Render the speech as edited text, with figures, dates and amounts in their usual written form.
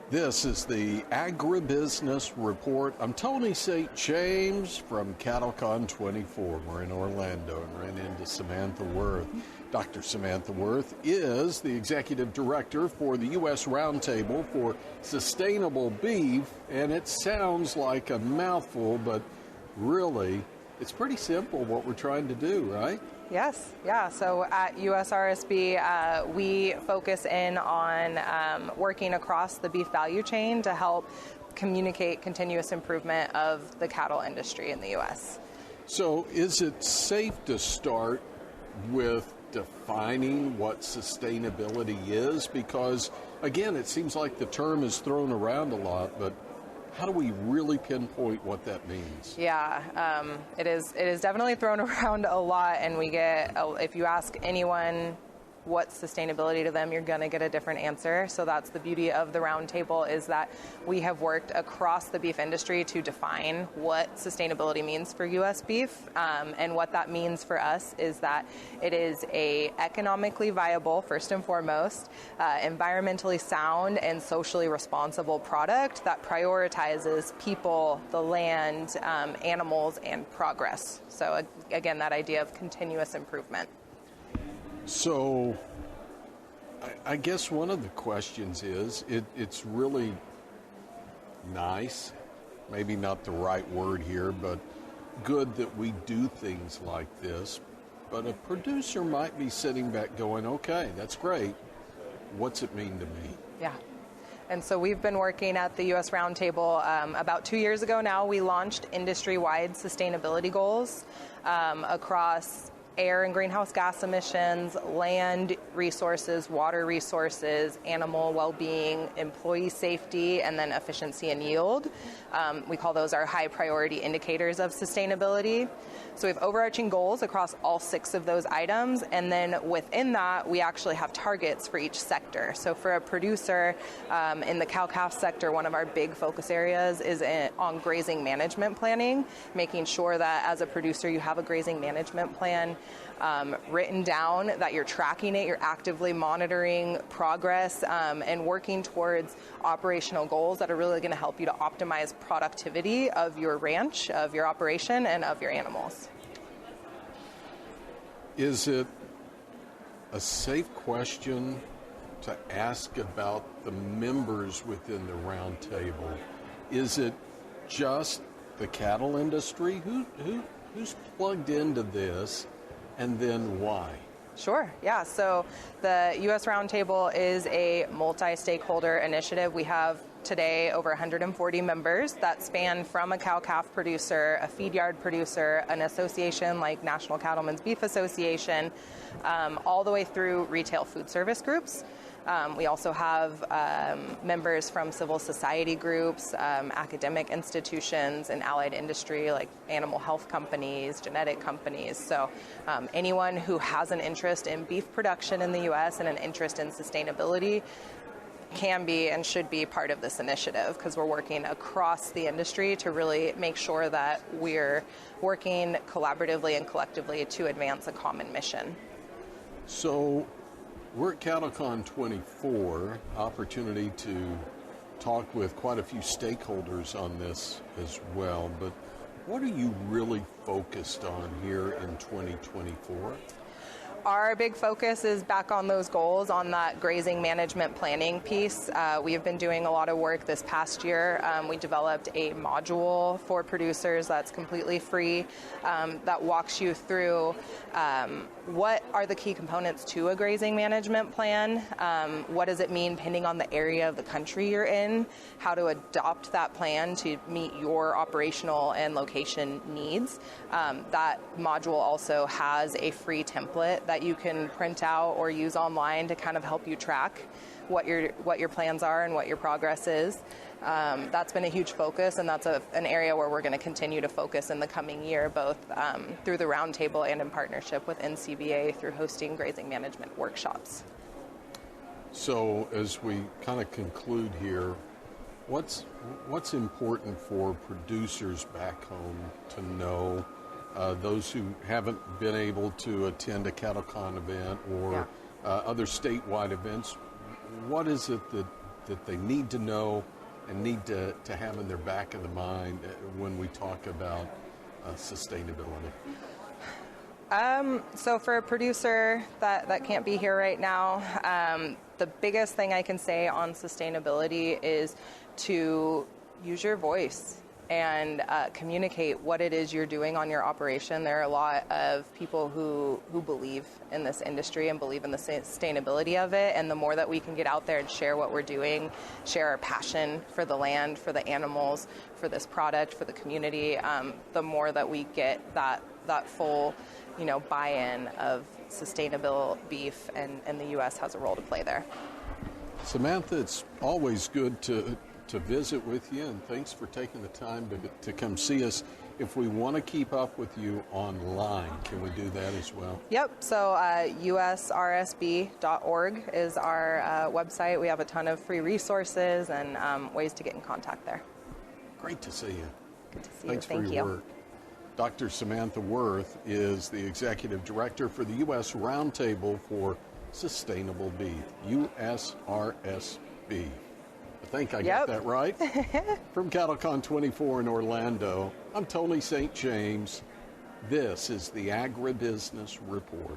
This is the Agribusiness Report. I'm Tony St. James from CattleCon24. We're in Orlando and ran into Samantha Werth. Dr. Samantha Werth is the Executive Director for the U.S. Roundtable for Sustainable Beef, and it sounds like a mouthful, but really, it's pretty simple what we're trying to do, right? Yes, yeah. So at USRSB, we focus in on working across the beef value chain to help communicate continuous improvement of the cattle industry in the U.S. So is it safe to start with defining what sustainability is? Because, again, it seems like the term is thrown around a lot, but how do we really pinpoint what that means? Yeah, it is definitely thrown around a lot, and we get, if you ask anyone what's sustainability to them, you're going to get a different answer. So that's the beauty of the Roundtable, is that we have worked across the beef industry to define what sustainability means for U.S. beef. And what that means for us is that it is a economically viable, first and foremost, environmentally sound and socially responsible product that prioritizes people, the land, animals, and progress. So again, that idea of continuous improvement. So I guess one of the questions is, it's really nice, maybe not the right word here, but good that we do things like this. But a producer might be sitting back going, okay, that's great. What's it mean to me? Yeah. And so we've been working at the U.S. Roundtable. About 2 years ago now, we launched industry-wide sustainability goals across air and greenhouse gas emissions, land resources, water resources, animal well-being, employee safety, and then efficiency and yield. We call those our high priority indicators of sustainability. So we have overarching goals across all 6 of those items, and then within that, we actually have targets for each sector. So for a producer in the cow-calf sector, one of our big focus areas is on grazing management planning, making sure that as a producer you have a grazing management plan written down, that you're tracking it, you're actively monitoring progress, and working towards operational goals that are really going to help you to optimize productivity of your ranch, of your operation, and of your animals. Is it a safe question to ask about the members within the Roundtable? Is it just the cattle industry? Who's plugged into this, and then why? Sure, yeah. So the U.S. Roundtable is a multi-stakeholder initiative. We have today over 140 members that span from a cow-calf producer, a feed yard producer, an association like National Cattlemen's Beef Association, all the way through retail food service groups. We also have members from civil society groups, academic institutions, and allied industry like animal health companies, genetic companies. So anyone who has an interest in beef production in the U.S. and an interest in sustainability can be and should be part of this initiative, because we're working across the industry to really make sure that we're working collaboratively and collectively to advance a common mission. So we're at CattleCon24, opportunity to talk with quite a few stakeholders on this as well, but what are you really focused on here in 2024? Our big focus is back on those goals, on that grazing management planning piece. We have been doing a lot of work this past year. We developed a module for producers that's completely free, that walks you through what are the key components to a grazing management plan, what does it mean depending on the area of the country you're in, how to adopt that plan to meet your operational and location needs. That module also has a free template that you can print out or use online to kind of help you track what your plans are and what your progress is. That's been a huge focus, and that's an area where we're going to continue to focus in the coming year, both through the Roundtable and in partnership with NCBA through hosting grazing management workshops. So as we kind of conclude here, what's important for producers back home to know, those who haven't been able to attend a CattleCon event or other statewide events? What is it that that they need to know and need to have in their back of the mind when we talk about sustainability? So for a producer that can't be here right now, the biggest thing I can say on sustainability is to use your voice and communicate what it is you're doing on your operation. There are a lot of people who believe in this industry and believe in the sustainability of it, and the more that we can get out there and share what we're doing, share our passion for the land, for the animals, for this product, for the community, the more that we get that full buy-in of sustainable beef, and the U.S. has a role to play there. Samantha, it's always good to visit with you, and thanks for taking the time to come see us. If we want to keep up with you online, can we do that as well? Yep, so USRSB.org is our website. We have a ton of free resources and ways to get in contact there. Great to see you. Good to see Thanks you. Thank for your work. Dr. Samantha Werth is the Executive Director for the U.S. Roundtable for Sustainable Beef, USRSB. I think I got that right. From CattleCon24 in Orlando, I'm Tony St. James. This is the Agribusiness Report.